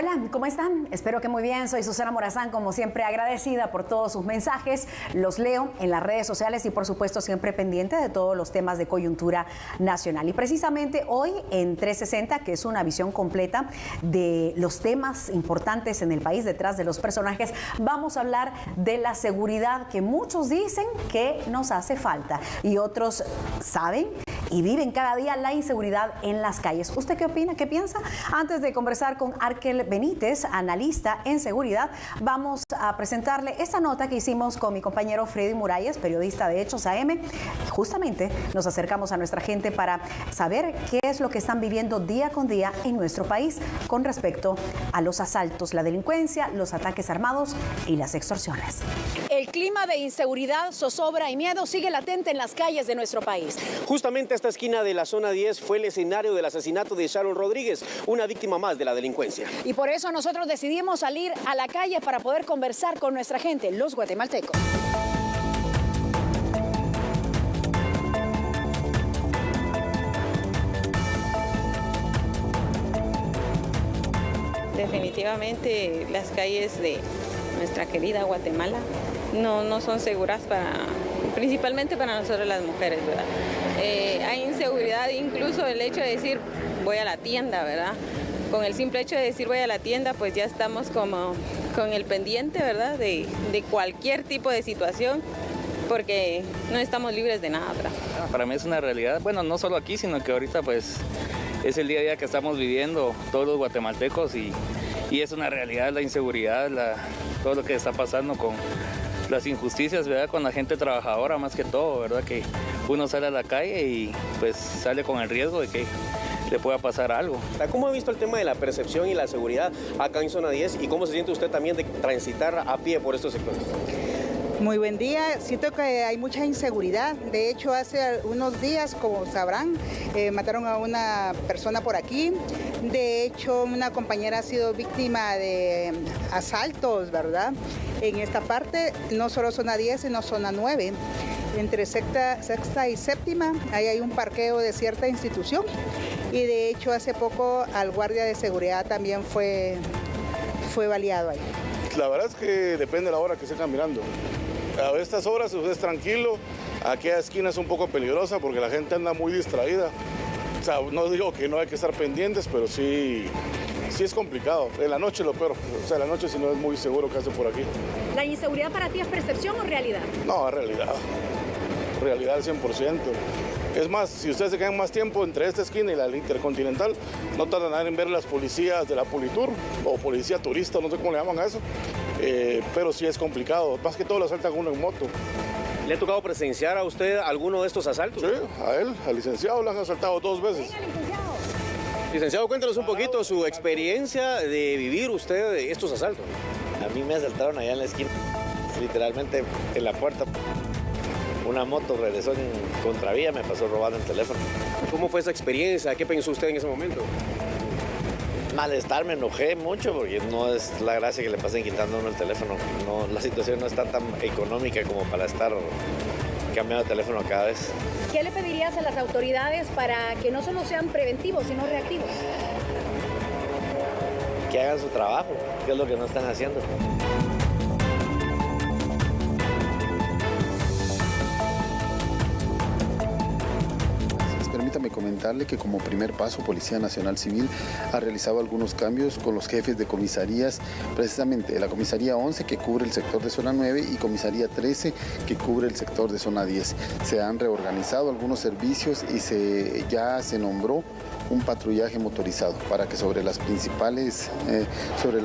Hola, ¿cómo están? Espero que muy bien. Soy Susana Morazán, como siempre agradecida por todos sus mensajes. Los leo en las redes sociales y por supuesto siempre pendiente de todos los temas de coyuntura nacional. Y precisamente hoy en 360, que es una visión completa de los temas importantes en el país detrás de los personajes, vamos a hablar de la seguridad que muchos dicen que nos hace falta y otros saben y viven cada día la inseguridad en las calles. ¿Usted qué opina? ¿Qué piensa? Antes de conversar con Arkel Benítez, analista en seguridad, vamos a presentarle esta nota que hicimos con mi compañero Freddy Muralles, periodista de Hechos AM. Justamente nos acercamos a nuestra gente para saber qué es lo que están viviendo día con día en nuestro país con respecto a los asaltos, la delincuencia, los ataques armados y las extorsiones. El clima de inseguridad, zozobra y miedo sigue latente en las calles de nuestro país. Justamente esta esquina de la zona 10 fue el escenario del asesinato de Sharon Rodríguez, una víctima más de la delincuencia. Y por eso nosotros decidimos salir a la calle para poder conversar con nuestra gente, los guatemaltecos. Definitivamente las calles de nuestra querida Guatemala no son seguras principalmente para nosotros las mujeres, ¿verdad? Hay inseguridad, incluso el hecho de decir voy a la tienda, ¿verdad? Con el simple hecho de decir voy a la tienda, pues ya estamos como con el pendiente, ¿verdad? De cualquier tipo de situación, porque no estamos libres de nada, ¿verdad? Para mí es una realidad, bueno, no solo aquí, sino que ahorita pues es el día a día que estamos viviendo todos los guatemaltecos y es una realidad la inseguridad, todo lo que está pasando con las injusticias, ¿verdad? Con la gente trabajadora más que todo, ¿verdad? Que uno sale a la calle y pues sale con el riesgo de que le pueda pasar algo. ¿Cómo ha visto el tema de la percepción y la seguridad acá en zona 10 y cómo se siente usted también de transitar a pie por estos sectores? Muy buen día, siento que hay mucha inseguridad. De hecho, hace unos días, como sabrán, mataron a una persona por aquí. De hecho, una compañera ha sido víctima de asaltos, ¿verdad? En esta parte, no solo zona 10, sino zona 9. Entre sexta y séptima, ahí hay un parqueo de cierta institución. Y de hecho, hace poco al guardia de seguridad también fue baleado ahí. La verdad es que depende de la hora que esté caminando. A estas horas usted es tranquilo, aquella esquina es un poco peligrosa porque la gente anda muy distraída. O sea, no digo que no hay que estar pendientes, pero sí es complicado. En la noche lo peor, o sea, en la noche sí no es muy seguro que hace por aquí. ¿La inseguridad para ti es percepción o realidad? No, es realidad al 100%. Es más, si ustedes se quedan más tiempo entre esta esquina y la Intercontinental, no tardan en ver las policías de la Politur o policía turista, no sé cómo le llaman a eso, pero sí es complicado, más que todo lo asaltan uno en moto. ¿Le ha tocado presenciar a usted alguno de estos asaltos? Sí, a él, al licenciado, lo han asaltado 2 veces. Venga, licenciado. Licenciado, cuéntanos un poquito su experiencia de vivir usted estos asaltos. A mí me asaltaron allá en la esquina, literalmente en la puerta. Una moto regresó en contravía, me pasó robando el teléfono. ¿Cómo fue esa experiencia? ¿Qué pensó usted en ese momento? Malestar, me enojé mucho porque no es la gracia que le pasen quitando a uno el teléfono. No, la situación no está tan económica como para estar cambiando de teléfono cada vez. ¿Qué le pedirías a las autoridades para que no solo sean preventivos, sino reactivos? Que hagan su trabajo, que es lo que no están haciendo. Permítame comentarle que como primer paso Policía Nacional Civil ha realizado algunos cambios con los jefes de comisarías, precisamente la comisaría 11 que cubre el sector de zona 9 y comisaría 13 que cubre el sector de zona 10. Se han reorganizado algunos servicios y ya se nombró un patrullaje motorizado para que sobre la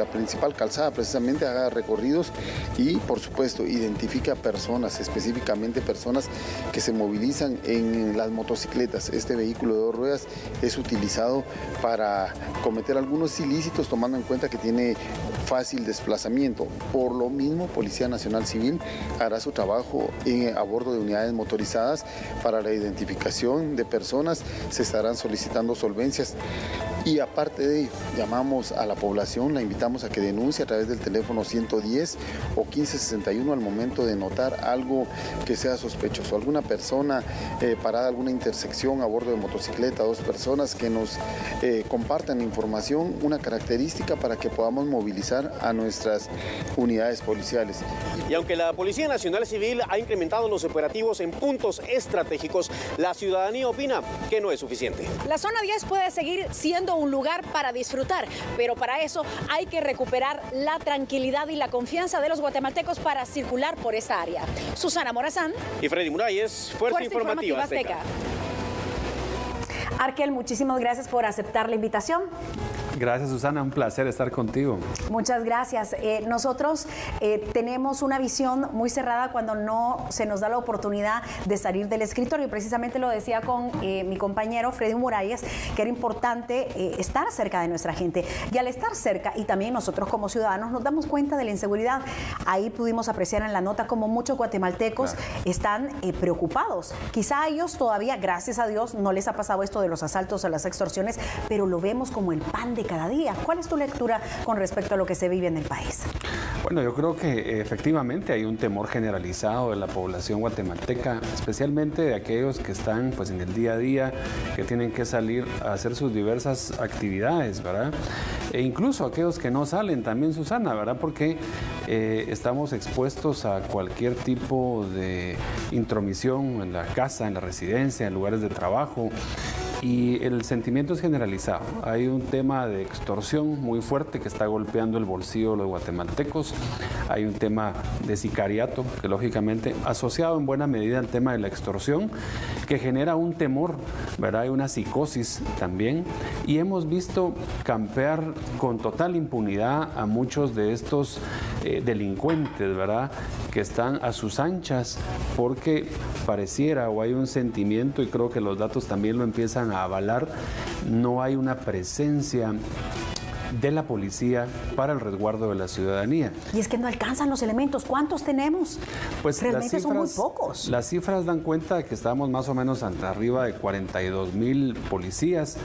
principal calzada precisamente haga recorridos y por supuesto identifique a personas, específicamente personas que se movilizan en las motocicletas. Este vehículo de 2 ruedas es utilizado para cometer algunos ilícitos tomando en cuenta que tiene fácil desplazamiento. Por lo mismo, Policía Nacional Civil hará su trabajo a bordo de unidades motorizadas para la identificación de personas. Se estarán solicitando solvencias Y aparte de ello, llamamos a la población, la invitamos a que denuncie a través del teléfono 110 o 1561 al momento de notar algo que sea sospechoso. Alguna persona parada en alguna intersección a bordo de motocicleta, 2 personas que nos compartan información, una característica para que podamos movilizar a nuestras unidades policiales. Y aunque la Policía Nacional Civil ha incrementado los operativos en puntos estratégicos, la ciudadanía opina que no es suficiente. La zona 10 puede seguir siendo un lugar para disfrutar, pero para eso hay que recuperar la tranquilidad y la confianza de los guatemaltecos para circular por esta área. Susana Morazán y Freddy Muralles, Fuerza Informativa Azteca. Arkel, muchísimas gracias por aceptar la invitación. Gracias, Susana, un placer estar contigo. Muchas gracias. Nosotros tenemos una visión muy cerrada cuando no se nos da la oportunidad de salir del escritorio. Y precisamente lo decía con mi compañero Freddy Muralles, que era importante estar cerca de nuestra gente. Y al estar cerca, y también nosotros como ciudadanos, nos damos cuenta de la inseguridad. Ahí pudimos apreciar en la nota cómo muchos guatemaltecos están preocupados. Quizá a ellos todavía, gracias a Dios, no les ha pasado esto de los asaltos o las extorsiones, pero lo vemos como el pan de cada día. ¿Cuál es tu lectura con respecto a lo que se vive en el país? Bueno, yo creo que efectivamente hay un temor generalizado de la población guatemalteca, especialmente de aquellos que están pues en el día a día, que tienen que salir a hacer sus diversas actividades, ¿verdad? E incluso aquellos que no salen también, Susana, ¿verdad? Porque estamos expuestos a cualquier tipo de intromisión en la casa, en la residencia, en lugares de trabajo. Y el sentimiento es generalizado. Hay un tema de extorsión muy fuerte que está golpeando el bolsillo de los guatemaltecos. Hay un tema de sicariato que lógicamente asociado en buena medida al tema de la extorsión que genera un temor, ¿verdad? Hay una psicosis también. Y hemos visto campear con total impunidad a muchos de estos delincuentes, ¿verdad? Que están a sus anchas porque pareciera o hay un sentimiento, y creo que los datos también lo empiezan a avalar, no hay una presencia de la policía para el resguardo de la ciudadanía. Y es que no alcanzan los elementos. ¿Cuántos tenemos? Pues realmente son muy pocos. Las cifras dan cuenta de que estamos más o menos arriba de 42,000 policías.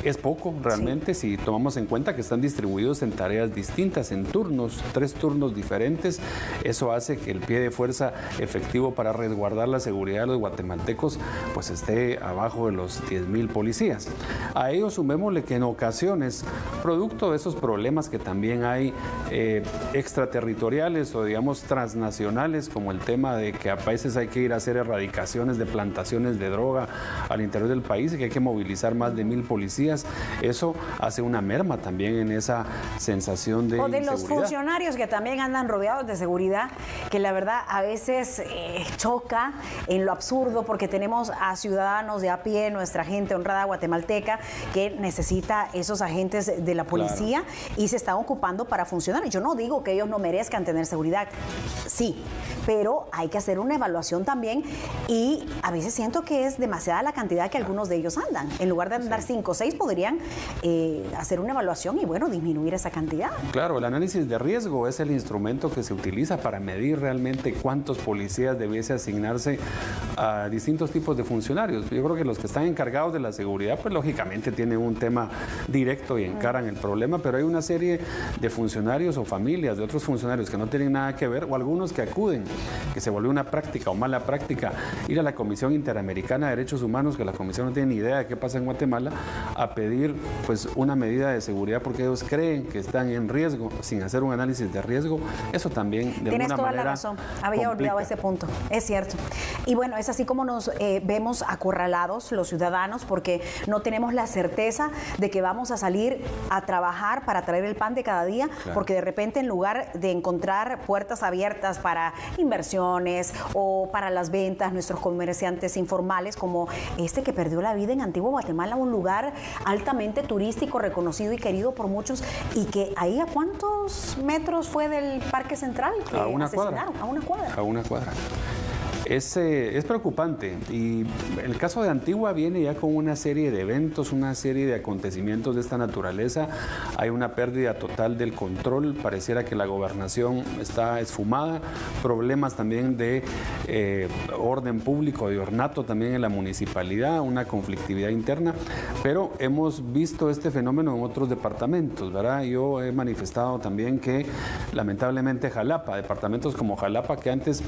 Es poco realmente, sí, si tomamos en cuenta que están distribuidos en tareas distintas, en turnos, 3 turnos diferentes. Eso hace que el pie de fuerza efectivo para resguardar la seguridad de los guatemaltecos pues esté abajo de los 10,000 policías. A ello sumémosle que en ocasiones, producto de esos problemas que también hay extraterritoriales o digamos transnacionales, como el tema de que a veces hay que ir a hacer erradicaciones de plantaciones de droga al interior del país y que hay que movilizar más de 1,000 policías, eso hace una merma también en esa sensación de inseguridad. O de los funcionarios que también andan rodeados de seguridad, que la verdad a veces choca en lo absurdo porque tenemos a ciudadanos de a pie, nuestra gente honrada guatemalteca, que necesita esos agentes de la policía y se están ocupando para funcionar. Yo no digo que ellos no merezcan tener seguridad, sí, pero hay que hacer una evaluación también y a veces siento que es demasiada la cantidad que algunos de ellos andan. En lugar de andar 5 o 6 podrían hacer una evaluación y bueno, disminuir esa cantidad. Claro, el análisis de riesgo es el instrumento que se utiliza para medir realmente cuántos policías debiese asignarse a distintos tipos de funcionarios. Yo creo que los que están encargados de la seguridad pues lógicamente tienen un tema directo y encaran el problema, pero hay una serie de funcionarios o familias de otros funcionarios que no tienen nada que ver o algunos que acuden, que se volvió una práctica o mala práctica ir a la Comisión Interamericana de Derechos Humanos, que la Comisión no tiene ni idea de qué pasa en Guatemala, a pedir pues una medida de seguridad porque ellos creen que están en riesgo sin hacer un análisis de riesgo. Eso también de Tienes alguna toda manera la razón, había olvidado ese punto, es cierto. Y bueno, es así como nos vemos acorralados los ciudadanos porque no tenemos la certeza de que vamos a salir a trabajar para traer el pan de cada día, porque de repente en lugar de encontrar puertas abiertas para inversiones o para las ventas, nuestros comerciantes informales como este que perdió la vida en Antigua Guatemala, un lugar altamente turístico, reconocido y querido por muchos, y que ahí ¿a cuántos metros fue del Parque Central que a una asesinaron? cuadra. A una cuadra. A una cuadra. es preocupante. Y el caso de Antigua viene ya con una serie de eventos, una serie de acontecimientos de esta naturaleza. Hay una pérdida total del control, pareciera que la gobernación está esfumada, problemas también de orden público, de ornato también en la municipalidad, una conflictividad interna, pero hemos visto este fenómeno en otros departamentos, ¿verdad? Yo he manifestado también que lamentablemente Jalapa, departamentos como Jalapa, que antes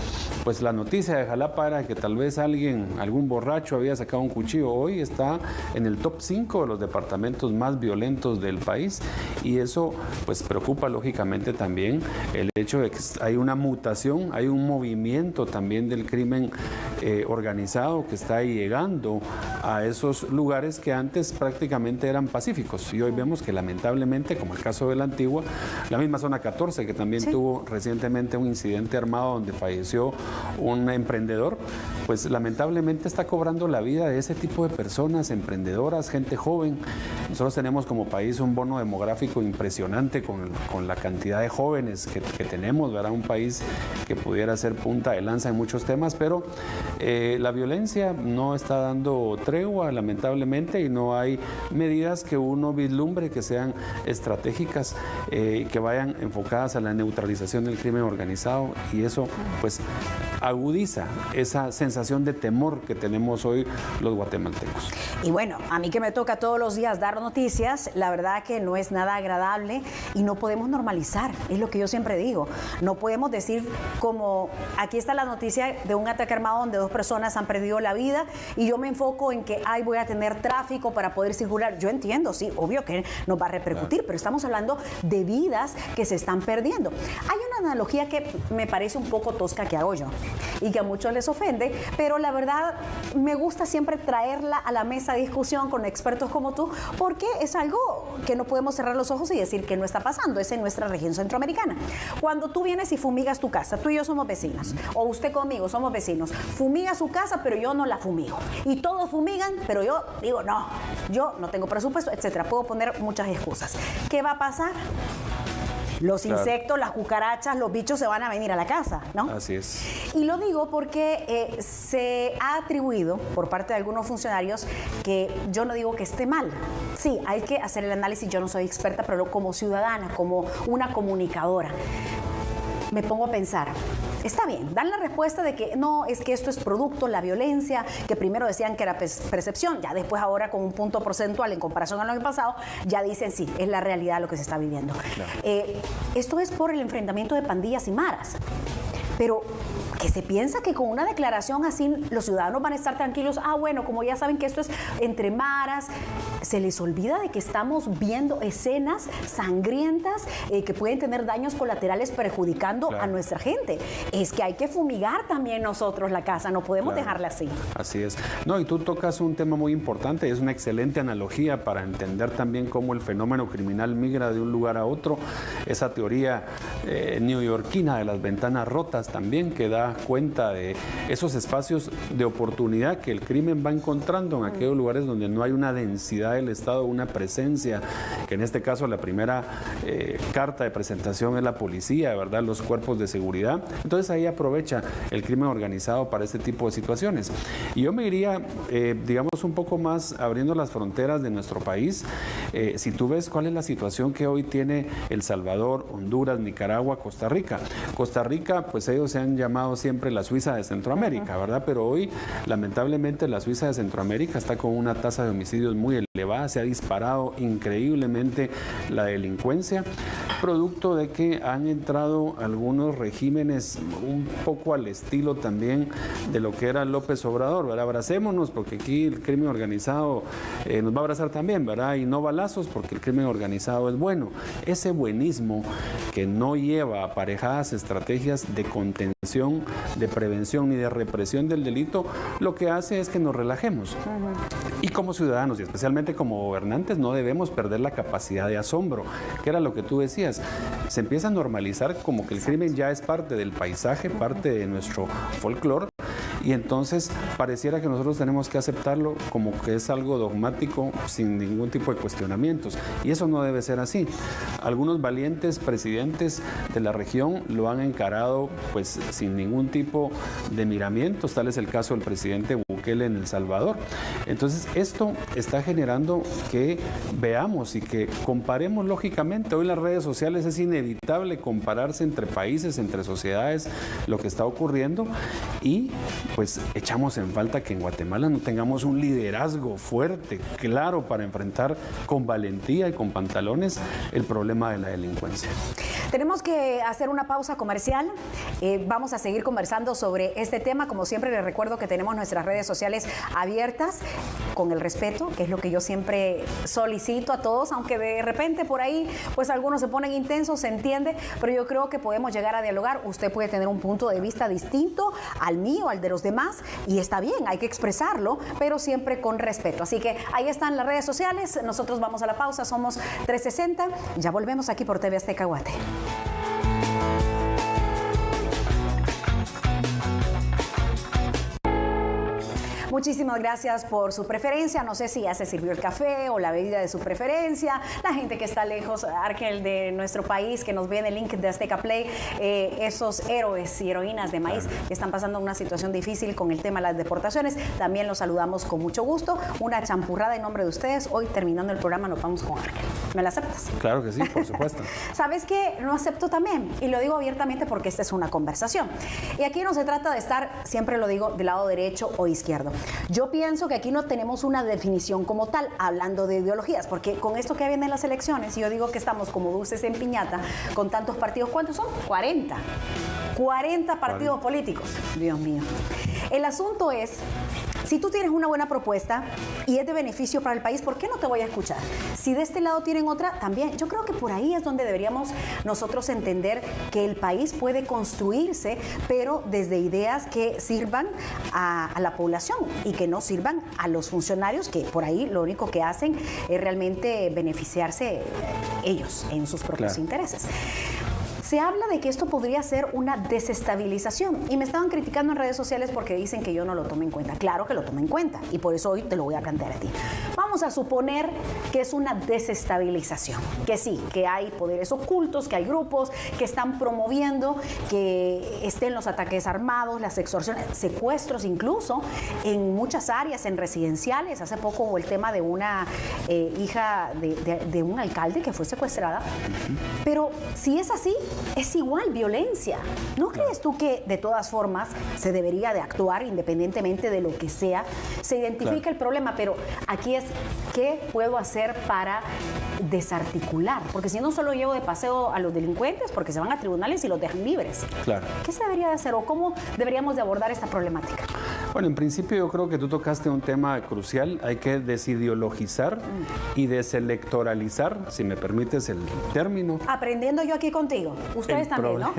pues la noticia de Jalapa era que tal vez algún borracho había sacado un cuchillo, hoy está en el top 5 de los departamentos más violentos del país, y eso pues preocupa lógicamente también el hecho de que hay una mutación, hay un movimiento también del crimen organizado que está llegando a esos lugares que antes prácticamente eran pacíficos, y hoy vemos que lamentablemente, como el caso de la Antigua, la misma zona 14 que también tuvo recientemente un incidente armado donde falleció un emprendedor, pues lamentablemente está cobrando la vida de ese tipo de personas, emprendedoras, gente joven. Nosotros tenemos como país un bono demográfico impresionante con la cantidad de jóvenes que tenemos, ¿verdad? Un país que pudiera ser punta de lanza en muchos temas, pero la violencia no está dando tregua, lamentablemente, y no hay medidas que uno vislumbre que sean estratégicas, que vayan enfocadas a la neutralización del crimen organizado, y eso pues agudiza esa sensación de temor que tenemos hoy los guatemaltecos. Y bueno, a mí que me toca todos los días dar noticias, la verdad que no es nada agradable y no podemos normalizar, es lo que yo siempre digo. No podemos decir como, aquí está la noticia de un ataque armado donde 2 personas han perdido la vida y yo me enfoco en que, voy a tener tráfico para poder circular. Yo entiendo, sí, obvio que nos va a repercutir, pero estamos hablando de vidas que se están perdiendo. Hay una analogía que me parece un poco tosca que hago yo y que a muchos les ofende, pero la verdad me gusta siempre traerla a la mesa de discusión con expertos como tú, porque es algo que no podemos cerrar los ojos y decir que no está pasando, es en nuestra región centroamericana. Cuando tú vienes y fumigas tu casa, tú y yo somos vecinos, o usted conmigo somos vecinos, fumiga su casa, pero yo no la fumigo, y todos fumigan, pero yo digo, no, yo no tengo presupuesto, etcétera. Puedo poner muchas excusas. ¿Qué va a pasar? Los insectos, las cucarachas, los bichos se van a venir a la casa, ¿no? Así es. Y lo digo porque se ha atribuido por parte de algunos funcionarios que yo no digo que esté mal. Sí, hay que hacer el análisis, yo no soy experta, pero como ciudadana, como una comunicadora, me pongo a pensar, está bien, dan la respuesta de que no, es que esto es producto, la violencia, que primero decían que era percepción, ya después ahora con un punto porcentual en comparación al año pasado, ya dicen sí, es la realidad lo que se está viviendo. Claro. Esto es por el enfrentamiento de pandillas y maras, pero que se piensa que con una declaración así los ciudadanos van a estar tranquilos, bueno, como ya saben que esto es entre maras, se les olvida de que estamos viendo escenas sangrientas que pueden tener daños colaterales perjudicando a nuestra gente. Es que hay que fumigar también nosotros la casa, no podemos dejarla así. Así es. No, y tú tocas un tema muy importante, es una excelente analogía para entender también cómo el fenómeno criminal migra de un lugar a otro. Esa teoría neoyorquina de las ventanas rotas también, que da cuenta de esos espacios de oportunidad que el crimen va encontrando en aquellos lugares donde no hay una densidad del Estado, una presencia, que en este caso la primera carta de presentación es la policía, ¿verdad? Los cuerpos de seguridad. Entonces ahí aprovecha el crimen organizado para este tipo de situaciones. Y yo me iría, digamos, un poco más abriendo las fronteras de nuestro país. Si tú ves cuál es la situación que hoy tiene El Salvador, Honduras, Nicaragua, Costa Rica. Costa Rica, pues ellos se han llamado siempre la Suiza de Centroamérica, ¿verdad? Pero hoy, lamentablemente, la Suiza de Centroamérica está con una tasa de homicidios muy elevada, se ha disparado increíblemente la delincuencia, producto de que han entrado algunos regímenes un poco al estilo también de lo que era López Obrador, ¿verdad? Abracémonos porque aquí el crimen organizado nos va a abrazar también, ¿verdad? Y no balazos porque el crimen organizado es bueno. Ese buenismo que no lleva aparejadas estrategias de contención, de prevención ni de represión del delito, lo que hace es que nos relajemos. Y como ciudadanos y especialmente como gobernantes no debemos perder la capacidad de asombro, que era lo que tú decías. Se empieza a normalizar como que el crimen ya es parte del paisaje, parte de nuestro folclore, y entonces pareciera que nosotros tenemos que aceptarlo como que es algo dogmático sin ningún tipo de cuestionamientos, y eso no debe ser así. Algunos valientes presidentes de la región lo han encarado pues sin ningún tipo de miramientos, tal es el caso del presidente Bukele en El Salvador. Entonces esto está generando que veamos y que comparemos lógicamente. Hoy en las redes sociales es inevitable compararse entre países, entre sociedades, lo que está ocurriendo, y pues echamos en falta que en Guatemala no tengamos un liderazgo fuerte, claro, para enfrentar con valentía y con pantalones el problema de la delincuencia. Tenemos que hacer una pausa comercial. Vamos a seguir conversando sobre este tema. Como siempre, les recuerdo que tenemos nuestras redes sociales abiertas con el respeto, que es lo que yo siempre solicito a todos, aunque de repente por ahí pues algunos se ponen intensos, se entiende, pero yo creo que podemos llegar a dialogar. Usted puede tener un punto de vista distinto al mío, al de los demás, y está bien, hay que expresarlo, pero siempre con respeto. Así que ahí están las redes sociales. Nosotros vamos a la pausa, somos 360. Ya volvemos aquí por TV Azteca Guate. Muchísimas gracias por su preferencia. No sé si ya se sirvió el café o la bebida de su preferencia. La gente que está lejos, Argel, de nuestro país, que nos ve en el link de Azteca Play, esos héroes y heroínas de maíz que están pasando una situación difícil con el tema de las deportaciones, también los saludamos con mucho gusto. Una champurrada en nombre de ustedes. Hoy, terminando el programa, nos vamos con Argel. ¿Me la aceptas? Claro que sí, por supuesto. ¿Sabes qué? No acepto también, y lo digo abiertamente porque esta es una conversación. Y aquí no se trata de estar, siempre lo digo, del lado derecho o izquierdo. Yo pienso que aquí no tenemos una definición como tal, hablando de ideologías, porque con esto que vienen las elecciones, yo digo que estamos como dulces en piñata, con tantos partidos. ¿Cuántos son? 40. 40 partidos políticos. Dios mío. El asunto es, si tú tienes una buena propuesta y es de beneficio para el país, ¿por qué no te voy a escuchar? Si de este lado tienen otra, también. Yo creo que por ahí es donde deberíamos nosotros entender que el país puede construirse, pero desde ideas que sirvan a la población y que no sirvan a los funcionarios, que por ahí lo único que hacen es realmente beneficiarse ellos en sus propios intereses. Se habla de que esto podría ser una desestabilización, y me estaban criticando en redes sociales porque dicen que yo no lo tomo en cuenta. Claro que lo tomo en cuenta, y por eso hoy te lo voy a plantear a ti. Vamos a suponer que es una desestabilización, que sí, que hay poderes ocultos, que hay grupos que están promoviendo que estén los ataques armados, las extorsiones, secuestros incluso en muchas áreas, en residenciales. Hace poco hubo el tema de una hija de un alcalde que fue secuestrada. Pero si es así, es igual violencia. ¿No crees tú que de todas formas se debería de actuar independientemente de lo que sea? Se identifica el problema, pero aquí es ¿qué puedo hacer para desarticular? Porque si no, solo llevo de paseo a los delincuentes porque se van a tribunales y los dejan libres. Claro. ¿Qué se debería de hacer o cómo deberíamos de abordar esta problemática? Bueno, en principio yo creo que tú tocaste un tema crucial. Hay que desideologizar y deselectoralizar, si me permites el término. Aprendiendo yo aquí contigo. Ustedes también, ¿no?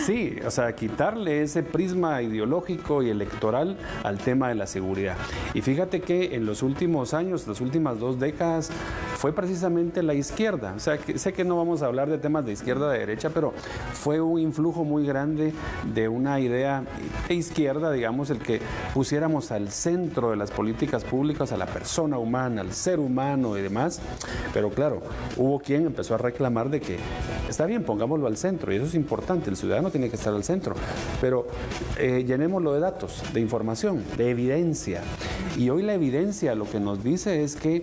Sí, o sea, quitarle ese prisma ideológico y electoral al tema de la seguridad. Y fíjate que en los últimos años, las últimas 2 décadas, fue precisamente la izquierda. O sea, sé que no vamos a hablar de temas de izquierda o de derecha, pero fue un influjo muy grande de una idea de izquierda, digamos, el que pusiéramos al centro de las políticas públicas a la persona humana, al ser humano y demás. Pero claro, hubo quien empezó a reclamar de que está bien, pongámoslo al centro, y eso es importante, el ciudadano tiene que estar al centro, pero llenémoslo de datos, de información, de evidencia. Y hoy la evidencia lo que nos dice es que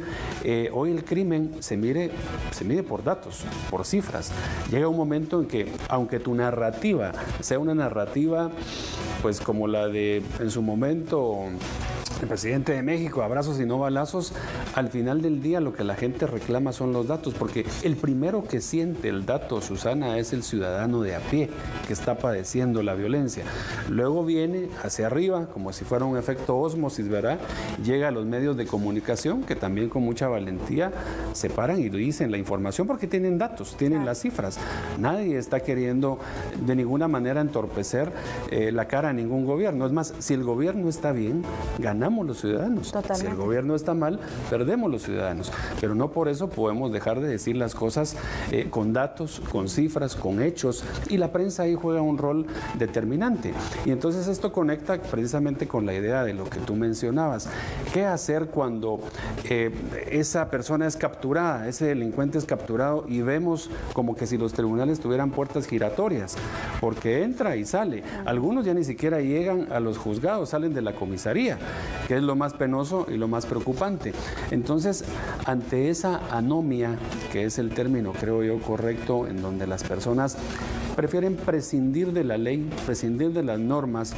hoy el crimen se mide por datos, por cifras. Llega un momento en que, aunque tu narrativa sea una narrativa, pues como la de en su momento el presidente de México, abrazos y no balazos, al final del día lo que la gente reclama son los datos, porque el primero que siente el dato, Susana, es el ciudadano de a pie que está padeciendo la violencia. Luego viene hacia arriba, como si fuera un efecto ósmosis, ¿verdad? Llega a los medios de comunicación, que también con mucha valentía se paran y dicen la información porque tienen datos, tienen las cifras. Nadie está queriendo de ninguna manera entorpecer la cara a ningún gobierno. Es más, si el gobierno está bien, ganar ganamos los ciudadanos. Totalmente. Si el gobierno está mal, perdemos los ciudadanos. Pero no por eso podemos dejar de decir las cosas con datos, con cifras, con hechos, y la prensa ahí juega un rol determinante. Y entonces esto conecta precisamente con la idea de lo que tú mencionabas. ¿Qué hacer cuando esa persona es capturada, ese delincuente es capturado y vemos como que si los tribunales tuvieran puertas giratorias? Porque entra y sale. Algunos ya ni siquiera llegan a los juzgados, salen de la comisaría, que es lo más penoso y lo más preocupante. Entonces, ante esa anomia, que es el término, creo yo, correcto, en donde las personas prefieren prescindir de la ley, prescindir de las normas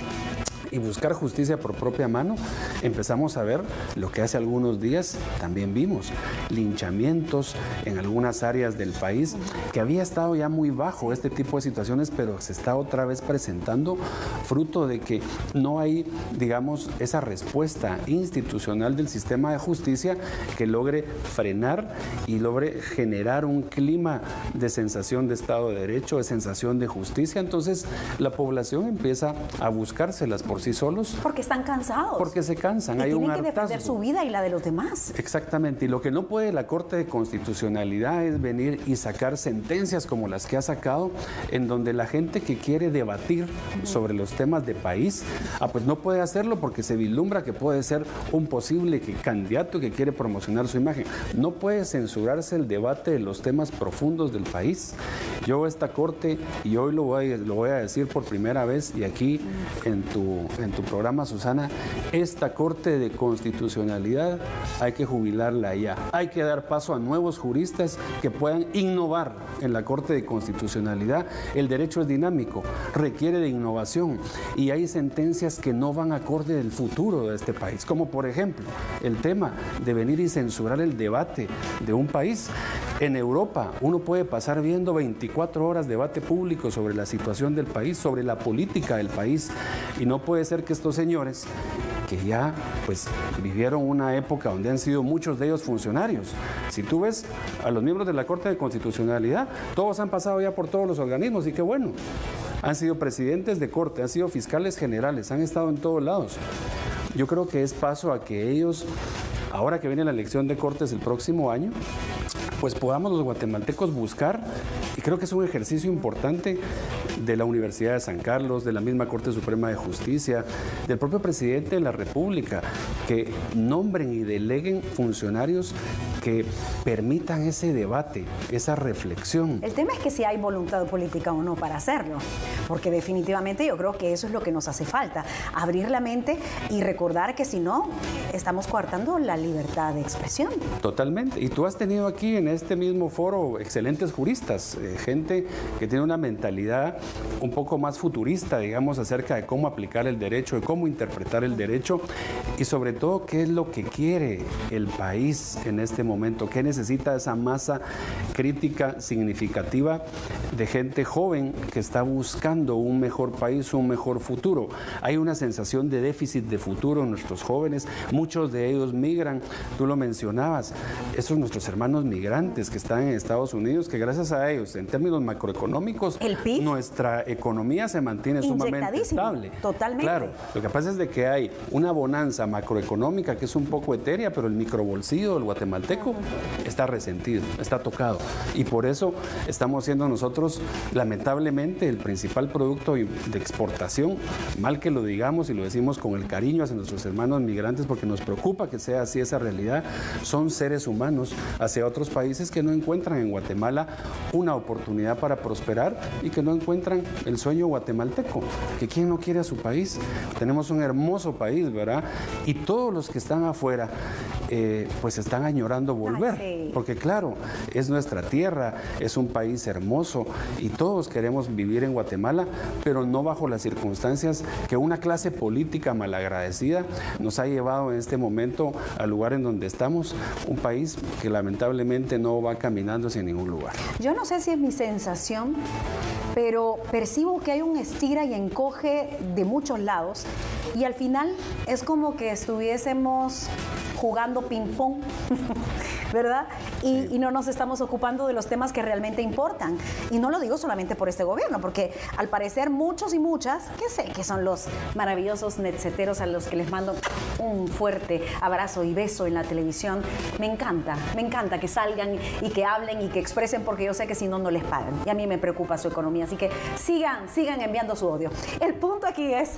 y buscar justicia por propia mano, empezamos a ver lo que hace algunos días también vimos, linchamientos en algunas áreas del país, que había estado ya muy bajo este tipo de situaciones, pero se está otra vez presentando, fruto de que no hay, digamos, esa respuesta institucional del sistema de justicia que logre frenar y logre generar un clima de sensación de Estado de Derecho, de sensación de justicia. Entonces la población empieza a buscárselas por sí solos. Porque están cansados. Porque se cansan, hay un hartazgo. Tienen que defender su vida y la de los demás. Exactamente, y lo que no puede la Corte de Constitucionalidad es venir y sacar sentencias como las que ha sacado, en donde la gente que quiere debatir sobre los temas de país, pues no puede hacerlo porque se vislumbra que puede ser un posible candidato que quiere promocionar su imagen. No puede censurarse el debate de los temas profundos del país. Yo esta Corte, y hoy lo voy a decir por primera vez, y aquí en tu programa, Susana, esta Corte de Constitucionalidad hay que jubilarla ya. Hay que dar paso a nuevos juristas que puedan innovar en la Corte de Constitucionalidad. El derecho es dinámico, requiere de innovación, y hay sentencias que no van acorde del futuro de este país, como por ejemplo el tema de venir y censurar el debate de un país. En Europa uno puede pasar viendo 24 horas de debate público sobre la situación del país, sobre la política del país, y no puede ser que estos señores, que ya pues vivieron una época donde han sido muchos de ellos funcionarios. Si tú ves a los miembros de la Corte de Constitucionalidad, todos han pasado ya por todos los organismos, y qué bueno. Han sido presidentes de corte, han sido fiscales generales, han estado en todos lados. Yo creo que es paso a que ellos, ahora que viene la elección de Cortes el próximo año, pues podamos los guatemaltecos buscar, y creo que es un ejercicio importante de la Universidad de San Carlos, de la misma Corte Suprema de Justicia, del propio presidente de la República, que nombren y deleguen funcionarios que permitan ese debate, esa reflexión. El tema es que si hay voluntad política o no para hacerlo, porque definitivamente yo creo que eso es lo que nos hace falta, abrir la mente y recordar que si no, estamos coartando la libertad de expresión. Totalmente, y tú has tenido aquí en este mismo foro excelentes juristas, gente que tiene una mentalidad un poco más futurista, digamos, acerca de cómo aplicar el derecho, de cómo interpretar el derecho, y sobre todo qué es lo que quiere el país en este momento, qué necesita esa masa crítica significativa de gente joven que está buscando un mejor país, un mejor futuro. Hay una sensación de déficit de futuro en nuestros jóvenes, muchos de ellos migran, tú lo mencionabas, esos nuestros hermanos migrantes que están en Estados Unidos, que gracias a ellos, en términos macroeconómicos, el PIB, nuestra economía se mantiene sumamente estable. Totalmente. Claro, lo que pasa es de que hay una bonanza macroeconómica que es un poco etérea, pero el microbolsillo del guatemalteco está resentido, está tocado, y por eso estamos siendo nosotros lamentablemente el principal producto de exportación, mal que lo digamos y lo decimos con el cariño hacia nuestros hermanos migrantes, porque nos preocupa que sea así esa realidad. Son seres humanos hacia otros países que no encuentran en Guatemala una oportunidad para prosperar y que no encuentran el sueño guatemalteco, que quién no quiere a su país. Tenemos un hermoso país, ¿verdad? Y todos los que están afuera pues están añorando volver, porque claro, es nuestra tierra, es un país hermoso y todos queremos vivir en Guatemala, pero no bajo las circunstancias que una clase política malagradecida nos ha llevado en este momento al lugar en donde estamos, un país que lamentablemente no va caminando hacia ningún lugar. Yo no sé si es mi sensación, pero percibo que hay un estira y encoge de muchos lados, y al final es como que estuviésemos jugando ping-pong ¿verdad? Y no nos estamos ocupando de los temas que realmente importan. Y no lo digo solamente por este gobierno, porque al parecer muchos y muchas, que sé que son los maravillosos netseteros a los que les mando un fuerte abrazo y beso en la televisión, me encanta que salgan y que hablen y que expresen, porque yo sé que si no, no les pagan. Y a mí me preocupa su economía, así que sigan enviando su odio. El punto aquí es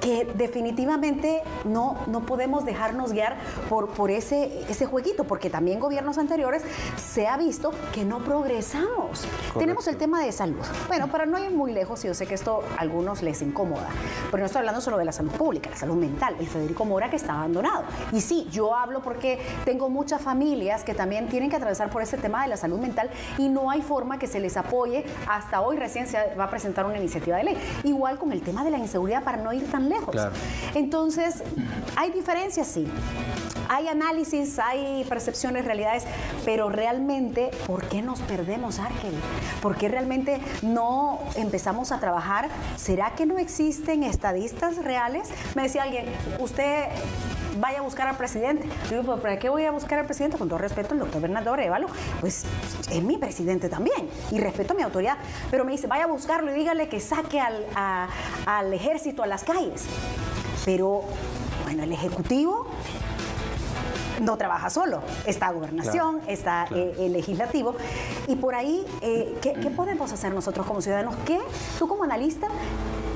que definitivamente no podemos dejarnos guiar por ese jueguito, porque también gobiernos anteriores se ha visto que no progresamos. Correcto. Tenemos el tema de salud. Bueno, para no ir muy lejos, yo sé que esto a algunos les incomoda, pero no estoy hablando solo de la salud pública, la salud mental, el Federico Mora que está abandonado. Y sí, yo hablo porque tengo muchas familias que también tienen que atravesar por este tema de la salud mental y no hay forma que se les apoye. Hasta hoy recién se va a presentar una iniciativa de ley. Igual con el tema de la inseguridad, para no ir tan lejos. Claro. Entonces, hay diferencias, sí. Hay análisis, hay percepciones, realidades, pero realmente, ¿por qué nos perdemos, Argel? ¿Por qué realmente no empezamos a trabajar? ¿Será que no existen estadistas reales? Me decía alguien, usted vaya a buscar al presidente. Yo digo, ¿para qué voy a buscar al presidente? Con todo respeto, el doctor Bernardo Arévalo, pues es mi presidente también y respeto mi autoridad. Pero me dice, vaya a buscarlo y dígale que saque al ejército a las calles. Pero, bueno, el Ejecutivo no trabaja solo, está Gobernación, claro, está el Legislativo, y por ahí, ¿qué podemos hacer nosotros como ciudadanos? ¿Qué, tú como analista,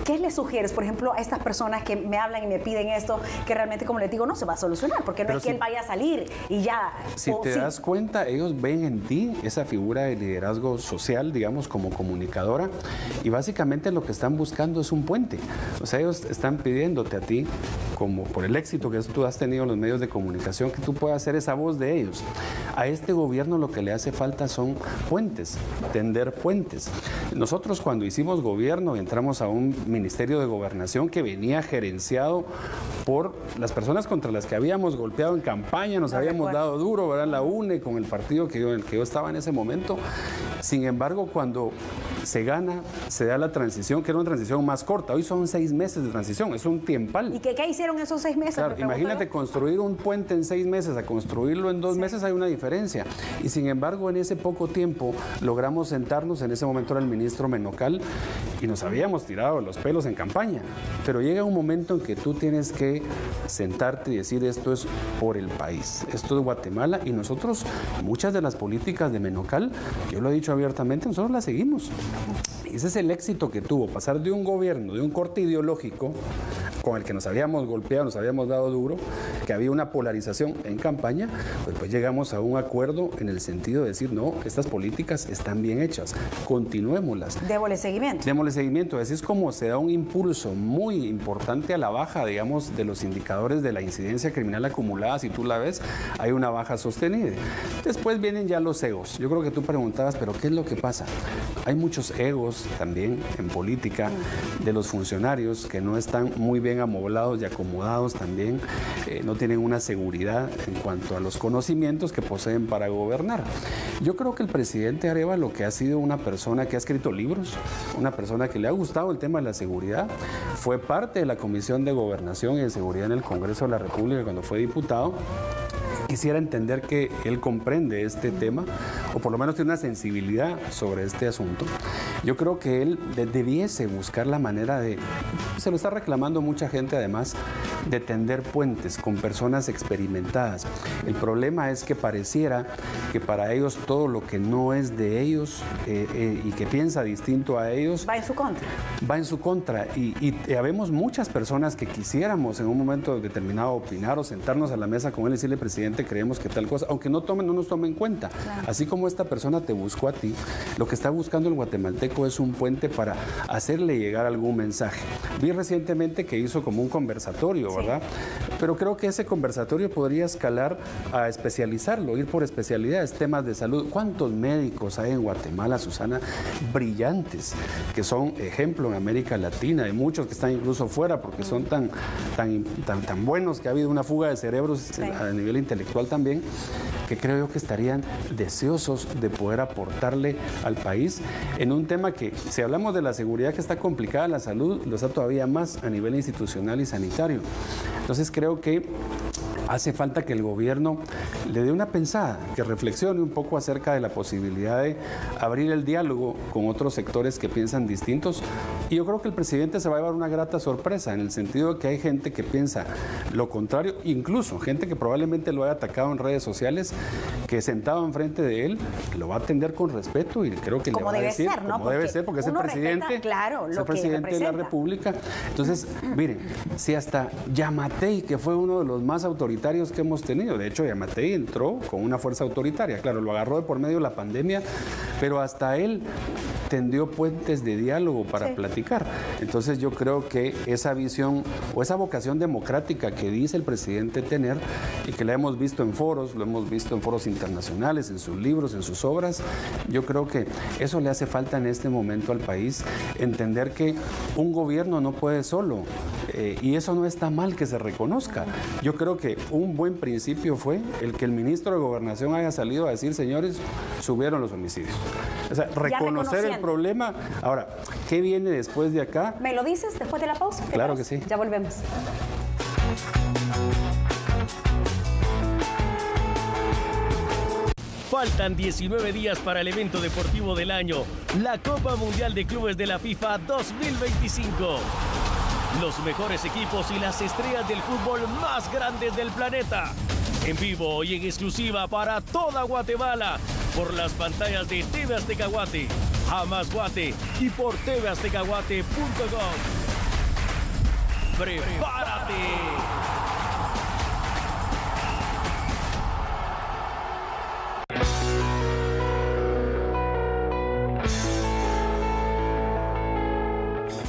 qué le sugieres, por ejemplo, a estas personas que me hablan y me piden esto, que realmente, como les digo, no se va a solucionar, porque no es que él vaya a salir y ya... Si te das cuenta, ellos ven en ti esa figura de liderazgo social, digamos, como comunicadora, y básicamente lo que están buscando es un puente. O sea, ellos están pidiéndote a ti, como por el éxito que tú has tenido en los medios de comunicación, que tú puedas ser esa voz de ellos. A este gobierno lo que le hace falta son puentes, tender puentes. Nosotros cuando hicimos gobierno entramos a un Ministerio de Gobernación que venía gerenciado por las personas contra las que habíamos golpeado en campaña, nos habíamos dado duro, ¿verdad? La UNE, con el partido en el que yo estaba en ese momento. Sin embargo, cuando se gana, se da la transición, que era una transición más corta. Hoy son 6 meses de transición, es un tiempal. ¿Y qué hicieron esos 6 meses? Claro, imagínate construir un puente en 6 meses, a construirlo en 2 meses hay una diferencia. Y sin embargo, en ese poco tiempo logramos sentarnos, en ese momento era el ministro Menocal, y nos habíamos tirado los pelos en campaña. Pero llega un momento en que tú tienes que sentarte y decir, esto es por el país, esto es Guatemala, y nosotros, muchas de las políticas de Menocal, yo lo he dicho abiertamente, nosotros las seguimos. Ese es el éxito que tuvo, pasar de un gobierno, de un corte ideológico con el que nos habíamos golpeado, nos habíamos dado duro, que había una polarización en campaña, pues llegamos a un acuerdo en el sentido de decir, no, estas políticas están bien hechas, continuémoslas. Démosle seguimiento. Démosle seguimiento, así es como se da un impulso muy importante a la baja, digamos, de los indicadores de la incidencia criminal acumulada. Si tú la ves, hay una baja sostenida. Después vienen ya los egos. Yo creo que tú preguntabas, pero ¿qué es lo que pasa? Hay muchos egos también en política de los funcionarios que no están muy bien amoblados y acomodados también, no tienen una seguridad en cuanto a los conocimientos que poseen para gobernar. Yo creo que el presidente Arévalo, que ha sido una persona que ha escrito libros, una persona que le ha gustado el tema de la seguridad, fue parte de la Comisión de Gobernación y de Seguridad en el Congreso de la República cuando fue diputado. Quisiera entender que él comprende este tema, o por lo menos tiene una sensibilidad sobre este asunto. Yo creo que él debiese buscar la manera de, se lo está reclamando mucha gente además, de tender puentes con personas experimentadas. El problema es que pareciera que para ellos todo lo que no es de ellos y que piensa distinto a ellos... Va en su contra. Va en su contra. Y habemos muchas personas que quisiéramos en un momento determinado opinar o sentarnos a la mesa con él y decirle, presidente, creemos que tal cosa, aunque no nos tome en cuenta. Claro. Así como esta persona te buscó a ti, lo que está buscando el guatemalteco es un puente para hacerle llegar algún mensaje. Vi recientemente que hizo como un conversatorio, ¿verdad? Sí. Pero creo que ese conversatorio podría escalar a especializarlo, ir por especialidades, temas de salud. ¿Cuántos médicos hay en Guatemala, Susana, brillantes, que son ejemplo en América Latina? Hay muchos que están incluso fuera porque son tan buenos que ha habido una fuga de cerebros a nivel intelectual también, que creo yo que estarían deseosos de poder aportarle al país en un tema que, si hablamos de la seguridad que está complicada, la salud lo está todavía más a nivel institucional y sanitario. Entonces creo que hace falta que el gobierno le dé una pensada, que reflexione un poco acerca de la posibilidad de abrir el diálogo con otros sectores que piensan distintos. Y yo creo que el presidente se va a llevar una grata sorpresa, en el sentido de que hay gente que piensa lo contrario, incluso gente que probablemente lo haya atacado en redes sociales, que sentado enfrente de él lo va a atender con respeto y creo que le va a decir como debe ser, porque es el presidente, claro, es el presidente de la República. Entonces, miren, si hasta Yamatei, que fue uno de los más autoritarios que hemos tenido, de hecho Yamatei entró con una fuerza autoritaria, claro, lo agarró de por medio de la pandemia, pero hasta él tendió puentes de diálogo para platicar. Entonces yo creo que esa visión o esa vocación democrática que dice el presidente tener y que la hemos visto en foros, lo hemos visto en foros internacionales, en sus libros, en sus obras, yo creo que eso le hace falta en este momento al país, entender que un gobierno no puede solo y eso no está mal que se reconozca. Yo creo que un buen principio fue el que el ministro de Gobernación haya salido a decir, señores, subieron los homicidios. O sea, reconocer el problema. Ahora, ¿qué viene después de acá? ¿Me lo dices después de la pausa? Claro que sí. Ya volvemos. Faltan 19 días para el evento deportivo del año, la Copa Mundial de Clubes de la FIFA 2025. Los mejores equipos y las estrellas del fútbol más grandes del planeta. En vivo y en exclusiva para toda Guatemala, por las pantallas de TV Azteca Guate, Jamás Guate y por tvaztecaguate.com. ¡Prepárate!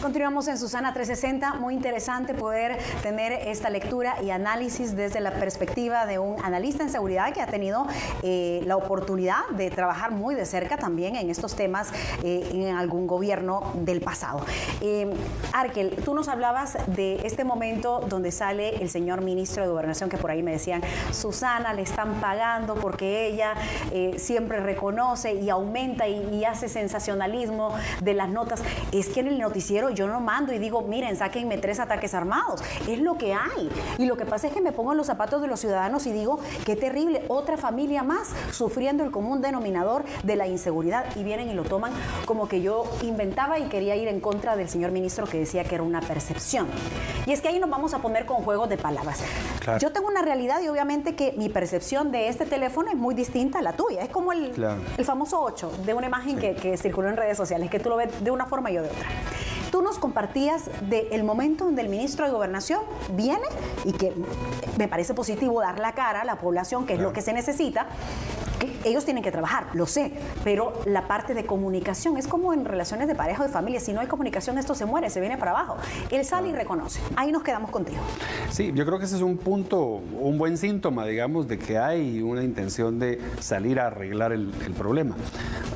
Continuamos en Susana 360, muy interesante poder tener esta lectura y análisis desde la perspectiva de un analista en seguridad que ha tenido la oportunidad de trabajar muy de cerca también en estos temas en algún gobierno del pasado. Arkel, tú nos hablabas de este momento donde sale el señor ministro de Gobernación, que por ahí me decían, Susana, le están pagando porque ella siempre reconoce y aumenta y hace sensacionalismo de las notas. Es que en el noticiero yo no mando y digo, miren, sáquenme 3 ataques armados. Es lo que hay. Y lo que pasa es que me pongo en los zapatos de los ciudadanos y digo, qué terrible, otra familia más sufriendo el común denominador de la inseguridad. Y vienen y lo toman como que yo inventaba y quería ir en contra del señor ministro que decía que era una percepción. Y es que ahí nos vamos a poner con juegos de palabras. Claro. Yo tengo una realidad y obviamente que mi percepción de este teléfono es muy distinta a la tuya. Es como el famoso 8 de una imagen que circuló en redes sociales, que tú lo ves de una forma y yo de otra. Tú nos compartías del momento donde el ministro de Gobernación viene y que me parece positivo dar la cara a la población, que es lo que se necesita. Ellos tienen que trabajar, lo sé, pero la parte de comunicación es como en relaciones de pareja o de familia. Si no hay comunicación, esto se muere, se viene para abajo. Él sale y reconoce. Ahí nos quedamos contigo. Sí, yo creo que ese es un punto, un buen síntoma, digamos, de que hay una intención de salir a arreglar el problema.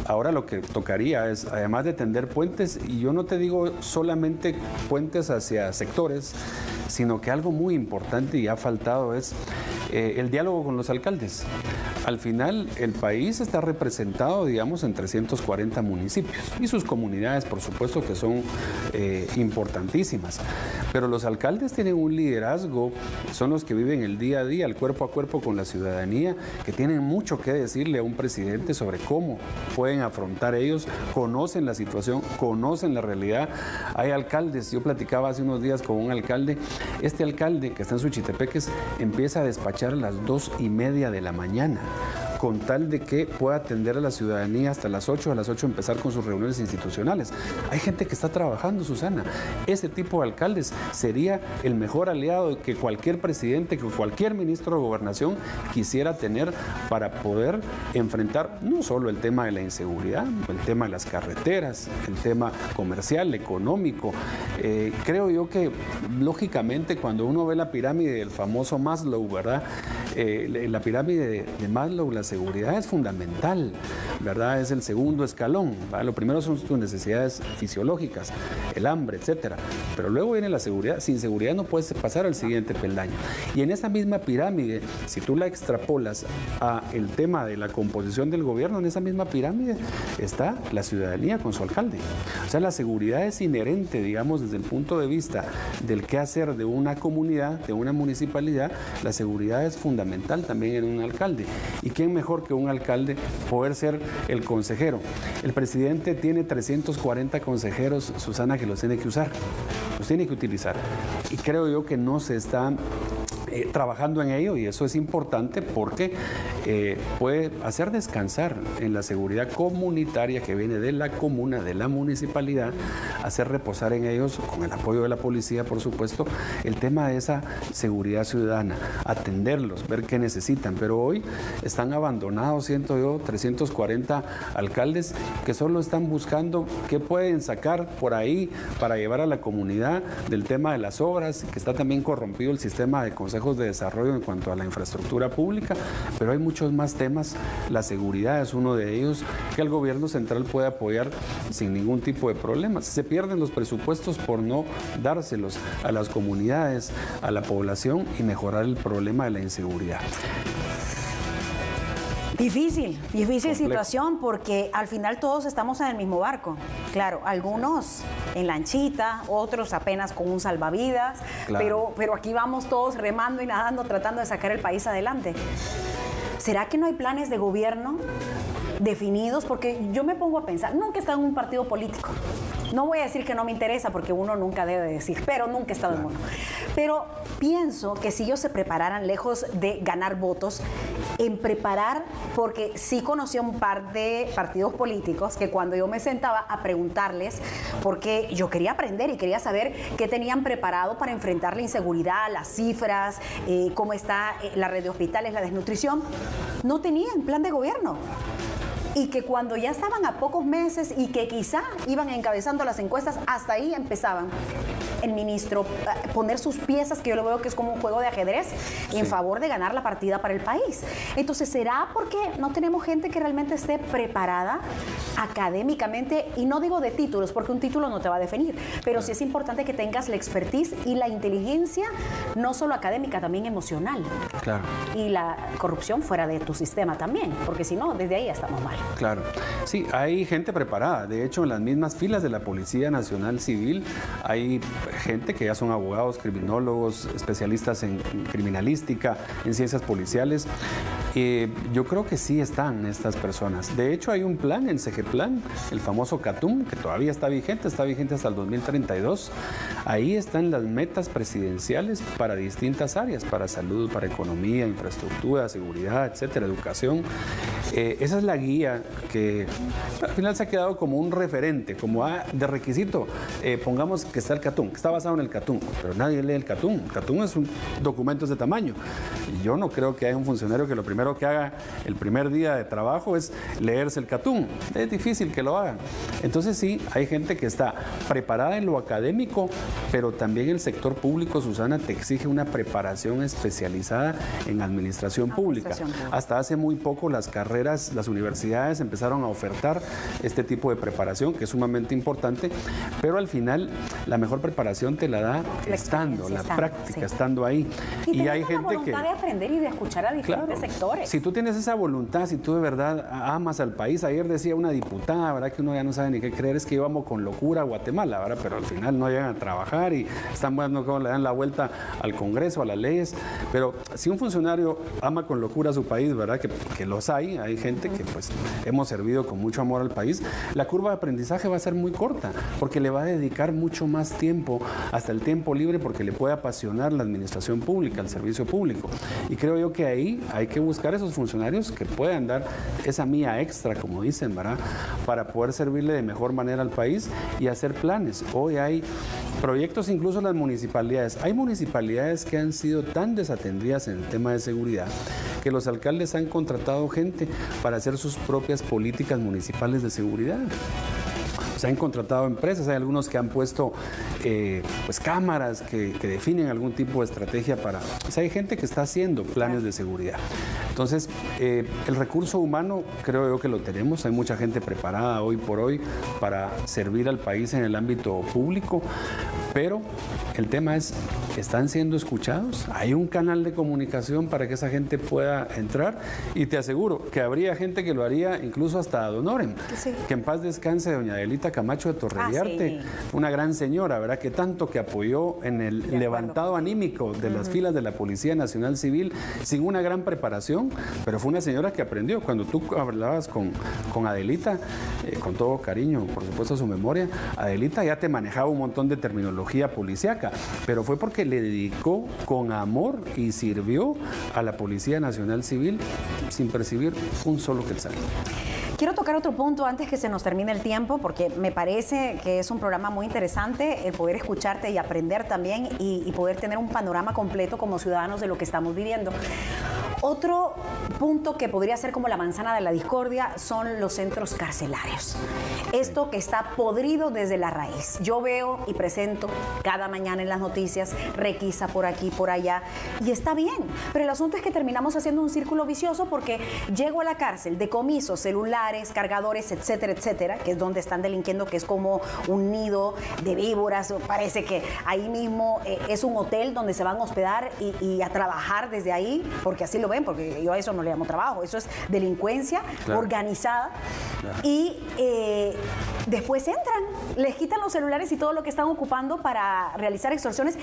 Ahora lo que tocaría es, además de tender puentes, y yo no te digo solamente puentes hacia sectores, sino que algo muy importante y ha faltado es el diálogo con los alcaldes. Al final, el país está representado, digamos, en 340 municipios y sus comunidades, por supuesto, que son importantísimas. Pero los alcaldes tienen un liderazgo, son los que viven el día a día, el cuerpo a cuerpo con la ciudadanía, que tienen mucho que decirle a un presidente sobre cómo pueden afrontar ellos, conocen la situación, conocen la realidad. Hay alcaldes, yo platicaba hace unos días con un alcalde, este alcalde que está en Suchitepeques empieza a despachar a las 2:30 de la mañana, con tal de que pueda atender a la ciudadanía hasta las 8, a las 8 empezar con sus reuniones institucionales. Hay gente que está trabajando, Susana. Ese tipo de alcaldes sería el mejor aliado que cualquier presidente, que cualquier ministro de Gobernación quisiera tener para poder enfrentar no solo el tema de la inseguridad, el tema de las carreteras, el tema comercial, económico. Creo yo que, lógicamente, cuando uno ve la pirámide del famoso Maslow, ¿verdad? La pirámide de Maslow, las seguridad es fundamental, ¿verdad? Es el segundo escalón, ¿verdad? Lo primero son tus necesidades fisiológicas, el hambre, etcétera. Pero luego viene la seguridad. Sin seguridad no puedes pasar al siguiente peldaño. Y en esa misma pirámide, si tú la extrapolas a el tema de la composición del gobierno, en esa misma pirámide está la ciudadanía con su alcalde. O sea, la seguridad es inherente, digamos, desde el punto de vista del qué hacer de una comunidad, de una municipalidad. La seguridad es fundamental también en un alcalde. ¿Y quién mejor que un alcalde poder ser el consejero? El presidente tiene 340 consejeros, Susana, que los tiene que usar, los tiene que utilizar. Y creo yo que no se está trabajando en ello, y eso es importante porque puede hacer descansar en la seguridad comunitaria que viene de la comuna, de la municipalidad, hacer reposar en ellos, con el apoyo de la policía, por supuesto, el tema de esa seguridad ciudadana, atenderlos, ver qué necesitan. Pero hoy están abandonados, siento yo, 340 alcaldes que solo están buscando qué pueden sacar por ahí para llevar a la comunidad del tema de las obras, que está también corrompido el sistema de consejos de desarrollo en cuanto a la infraestructura pública, pero hay muchos más temas. La seguridad es uno de ellos que el gobierno central puede apoyar sin ningún tipo de problemas. Se pierden los presupuestos por no dárselos a las comunidades, a la población, y mejorar el problema de la inseguridad. Difícil situación, porque al final todos estamos en el mismo barco. Claro, algunos en lanchita, otros apenas con un salvavidas, claro. pero aquí vamos todos remando y nadando, tratando de sacar el país adelante. ¿Será que no hay planes de gobierno definidos? Porque yo me pongo a pensar, nunca he estado en un partido político. No voy a decir que no me interesa, porque uno nunca debe decir, pero nunca he estado en uno. Pero pienso que si ellos se prepararan, lejos de ganar votos, en preparar, porque sí conocí a un par de partidos políticos que cuando yo me sentaba a preguntarles, porque yo quería aprender y quería saber qué tenían preparado para enfrentar la inseguridad, las cifras, cómo está la red de hospitales, la desnutrición, no tenían plan de gobierno. Y que cuando ya estaban a pocos meses y que quizá iban encabezando las encuestas, hasta ahí empezaban el ministro a poner sus piezas, que yo lo veo que es como un juego de ajedrez, en favor de ganar la partida para el país. Entonces, ¿será porque no tenemos gente que realmente esté preparada académicamente? Y no digo de títulos, porque un título no te va a definir, pero sí es importante que tengas la expertise y la inteligencia, no solo académica, también emocional. Claro. Y la corrupción fuera de tu sistema también, porque si no, desde ahí ya estamos mal. Claro, sí, hay gente preparada. De hecho, en las mismas filas de la Policía Nacional Civil hay gente que ya son abogados, criminólogos, especialistas en criminalística, en ciencias policiales. Yo creo que sí están estas personas. De hecho, hay un plan, el CEGEPLAN, el famoso CATUM, que todavía está vigente hasta el 2032. Ahí están las metas presidenciales para distintas áreas, para salud, para economía, infraestructura, seguridad, etcétera, educación. Esa es la guía que al final se ha quedado como un referente, como de requisito. Pongamos que está el CATUM, que está basado en el CATUM, pero nadie lee el CATUM. El CATUM es un documento de ese tamaño. Y yo no creo que haya un funcionario que lo primero que haga el primer día de trabajo es leerse el CATUM. Es difícil que lo hagan. Entonces sí, hay gente que está preparada en lo académico, pero también el sector público, Susana, te exige una preparación especializada en administración pública. Hasta hace muy poco las carreras, las universidades empezaron a ofertar este tipo de preparación, que es sumamente importante, pero al final la mejor preparación te la da estando, la práctica, estando ahí. Y hay gente que de aprender y de escuchar a diferentes sectores. Si tú tienes esa voluntad, si tú de verdad amas al país, ayer decía una diputada, ¿verdad? Que uno ya no sabe ni qué creer, es que íbamos con locura a Guatemala, ¿verdad? Pero al final no llegan a trabajar y están bueno cómo le dan la vuelta al Congreso, a las leyes. Pero si un funcionario ama con locura a su país, ¿verdad? Que los hay gente que pues hemos servido con mucho amor al país, la curva de aprendizaje va a ser muy corta, porque le va a dedicar mucho más tiempo, hasta el tiempo libre, porque le puede apasionar la administración pública, el servicio público. Y creo yo que ahí hay que buscar esos funcionarios que puedan dar esa mía extra, como dicen, ¿verdad? Para poder servirle de mejor manera al país y hacer planes. Hoy hay proyectos, incluso en las municipalidades. Hay municipalidades que han sido tan desatendidas en el tema de seguridad que los alcaldes han contratado gente para hacer sus propias políticas municipales de seguridad. O se han contratado empresas, hay algunos que han puesto pues cámaras que definen algún tipo de estrategia para... O sea, hay gente que está haciendo planes de seguridad. Entonces, el recurso humano creo yo que lo tenemos, hay mucha gente preparada hoy por hoy para servir al país en el ámbito público, pero el tema es, ¿están siendo escuchados? ¿Hay un canal de comunicación para que esa gente pueda entrar? Y te aseguro que habría gente que lo haría incluso hasta ad honorem. Sí. Que en paz descanse doña Adelita Camacho de Torrellarte, una gran señora, ¿verdad? Que tanto que apoyó en el levantado anímico de las filas de la Policía Nacional Civil sin una gran preparación, pero fue una señora que aprendió. Cuando tú hablabas con Adelita, con todo cariño, por supuesto su memoria, Adelita ya te manejaba un montón de terminología policíaca, pero fue porque le dedicó con amor y sirvió a la Policía Nacional Civil sin percibir un solo quetzal. Quiero tocar otro punto antes que se nos termine el tiempo, porque me parece que es un programa muy interesante el poder escucharte y aprender también y poder tener un panorama completo como ciudadanos de lo que estamos viviendo. Otro punto que podría ser como la manzana de la discordia son los centros carcelarios. Esto que está podrido desde la raíz. Yo veo y presento cada mañana en las noticias requisa por aquí, por allá, y está bien, pero el asunto es que terminamos haciendo un círculo vicioso porque llego a la cárcel, decomiso celulares, cargadores, etcétera, etcétera, que es donde están delinquiendo, que es como un nido de víboras. Parece que ahí mismo es un hotel donde se van a hospedar y a trabajar desde ahí, porque así lo ven, porque yo a eso no le llamo trabajo, eso es delincuencia organizada. Y después entran, les quitan los celulares y todo lo que están ocupando para realizar extorsiones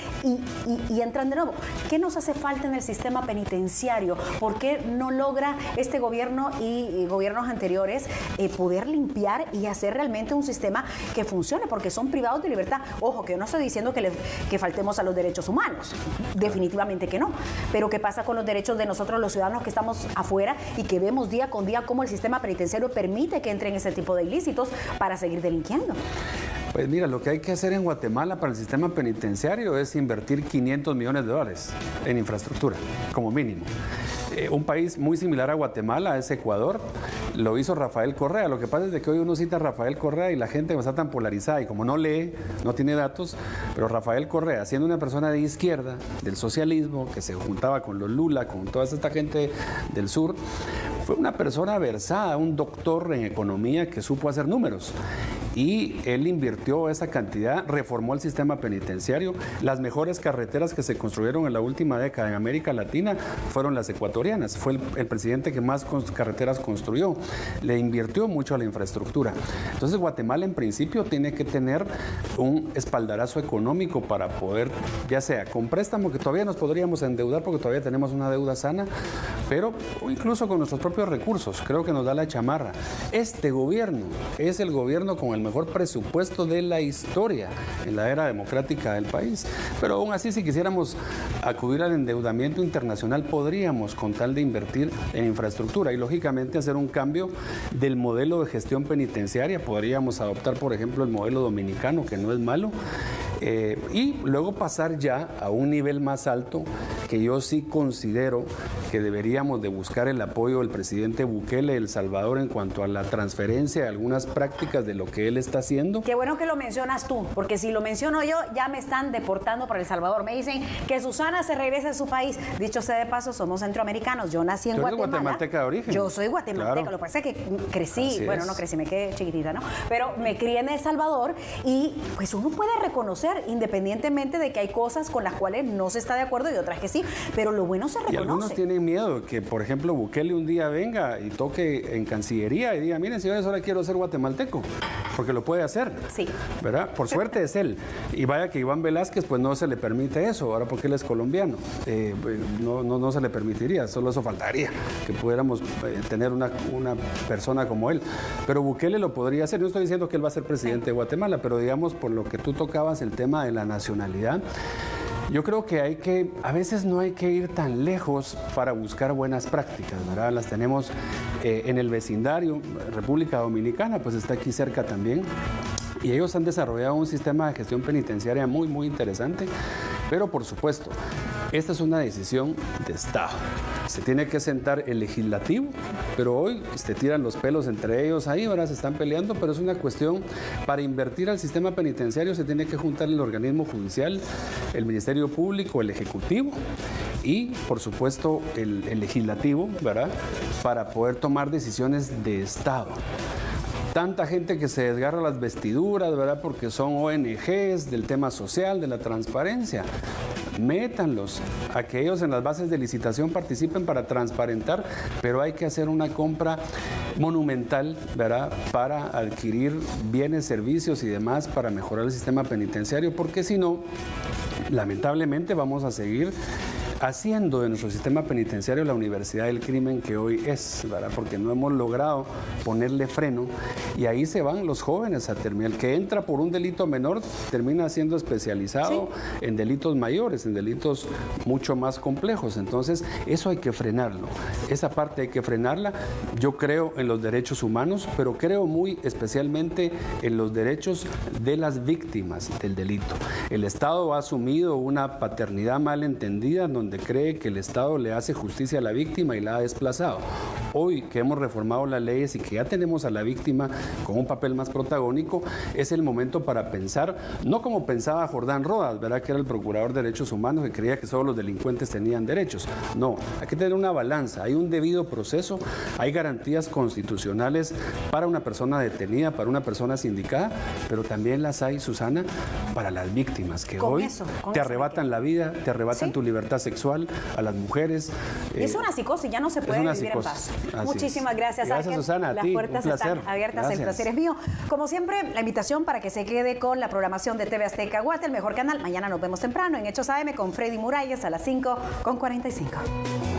y entran de nuevo. ¿Qué nos hace falta en el sistema penitenciario? ¿Por qué no logra este gobierno y gobiernos anteriores poder limpiar y hacer realmente un sistema que funcione? Porque son privados de libertad. Ojo, que yo no estoy diciendo que faltemos a los derechos humanos, definitivamente que no, pero ¿qué pasa con los derechos de nosotros los ciudadanos que estamos afuera y que vemos día con día cómo el sistema penitenciario permite que entren ese tipo de ilícitos para seguir delinquiendo? Pues mira, lo que hay que hacer en Guatemala para el sistema penitenciario es invertir $500 millones en infraestructura, como mínimo. Un país muy similar a Guatemala es Ecuador, lo hizo Rafael Correa. Lo que pasa es que hoy uno cita a Rafael Correa y la gente está tan polarizada y como no lee, no tiene datos, pero Rafael Correa, siendo una persona de izquierda, del socialismo, que se juntaba con los Lula, con toda esta gente del sur, fue una persona versada, un doctor en economía que supo hacer números. Y él invirtió esa cantidad, reformó el sistema penitenciario. Las mejores carreteras que se construyeron en la última década en América Latina fueron las ecuatorianas. Fue el presidente que más carreteras construyó. Le invirtió mucho a la infraestructura. Entonces Guatemala en principio tiene que tener un espaldarazo económico para poder, ya sea con préstamo, que todavía nos podríamos endeudar porque todavía tenemos una deuda sana, pero incluso con nuestros propios recursos. Creo que nos da la chamarra. Este gobierno es el gobierno con el mejor presupuesto de la historia en la era democrática del país. Pero aún así, si quisiéramos acudir al endeudamiento internacional, podríamos, con tal de invertir en infraestructura y lógicamente hacer un cambio del modelo de gestión penitenciaria. Podríamos adoptar, por ejemplo, el modelo dominicano, que no es malo, y luego pasar ya a un nivel más alto, que yo sí considero que deberíamos de buscar el apoyo del presidente Bukele de El Salvador en cuanto a la transferencia de algunas prácticas de lo que él está haciendo. Qué bueno que lo mencionas tú, porque si lo menciono yo, ya me están deportando para El Salvador. Me dicen que Susana se regrese a su país. Dicho sea de paso, somos centroamericanos. Yo nací en Guatemala. Yo soy guatemalteca de origen. Yo soy guatemalteca. Claro. Lo que pasa es que crecí, bueno, no crecí, me quedé chiquitita, ¿no? Pero me crié en El Salvador y pues uno puede reconocer, independientemente de que hay cosas con las cuales no se está de acuerdo y otras que sí, pero lo bueno se reconoce. Y algunos tienen miedo que, por ejemplo, Bukele un día venga y toque en Cancillería y diga, miren, señores, ahora quiero ser guatemalteco, porque lo puede hacer, sí, ¿verdad? Por suerte es él. Y vaya que Iván Velázquez, pues no se le permite eso, ahora porque él es colombiano. No se le permitiría, solo eso faltaría, que pudiéramos tener una persona como él. Pero Bukele lo podría hacer. No estoy diciendo que él va a ser presidente de Guatemala, pero digamos, por lo que tú tocabas, el tema de la nacionalidad, yo creo que a veces no hay que ir tan lejos para buscar buenas prácticas, ¿verdad? Las tenemos en el vecindario, República Dominicana, pues está aquí cerca también. Y ellos han desarrollado un sistema de gestión penitenciaria muy, muy interesante. Pero por supuesto, esta es una decisión de Estado. Se tiene que sentar el legislativo, pero hoy se tiran los pelos entre ellos ahí, ahora se están peleando, pero es una cuestión, para invertir al sistema penitenciario se tiene que juntar el organismo judicial, el Ministerio Público, el Ejecutivo y, por supuesto, el legislativo, ¿verdad?, para poder tomar decisiones de Estado. Tanta gente que se desgarra las vestiduras, ¿verdad?, porque son ONGs del tema social, de la transparencia. Métanlos a que ellos en las bases de licitación participen para transparentar, pero hay que hacer una compra monumental, ¿verdad?, para adquirir bienes, servicios y demás para mejorar el sistema penitenciario, porque si no, lamentablemente vamos a seguir haciendo de nuestro sistema penitenciario la universidad del crimen que hoy es, ¿verdad?, porque no hemos logrado ponerle freno y ahí se van los jóvenes a terminar. El que entra por un delito menor termina siendo especializado en delitos mayores, en delitos mucho más complejos. Entonces, eso hay que frenarlo. Esa parte hay que frenarla. Yo creo en los derechos humanos, pero creo muy especialmente en los derechos de las víctimas del delito. El Estado ha asumido una paternidad mal entendida donde cree que el Estado le hace justicia a la víctima y la ha desplazado. Hoy que hemos reformado las leyes y que ya tenemos a la víctima con un papel más protagónico, es el momento para pensar, no como pensaba Jordán Rodas, ¿verdad?, que era el procurador de derechos humanos, que creía que solo los delincuentes tenían derechos. No, hay que tener una balanza, hay un debido proceso, hay garantías constitucionales para una persona detenida, para una persona sindicada, pero también las hay, Susana, para las víctimas que hoy te arrebatan la vida, te arrebatan tu libertad sexual, a las mujeres. Es una psicosis, ya no se puede vivir en paz. Muchísimas gracias, Ángel. Susana, las puertas están abiertas, gracias. El placer es mío. Como siempre, la invitación para que se quede con la programación de TV Azteca Guate, el mejor canal. Mañana nos vemos temprano en Hechos AM con Freddy Muralles a las 5:45.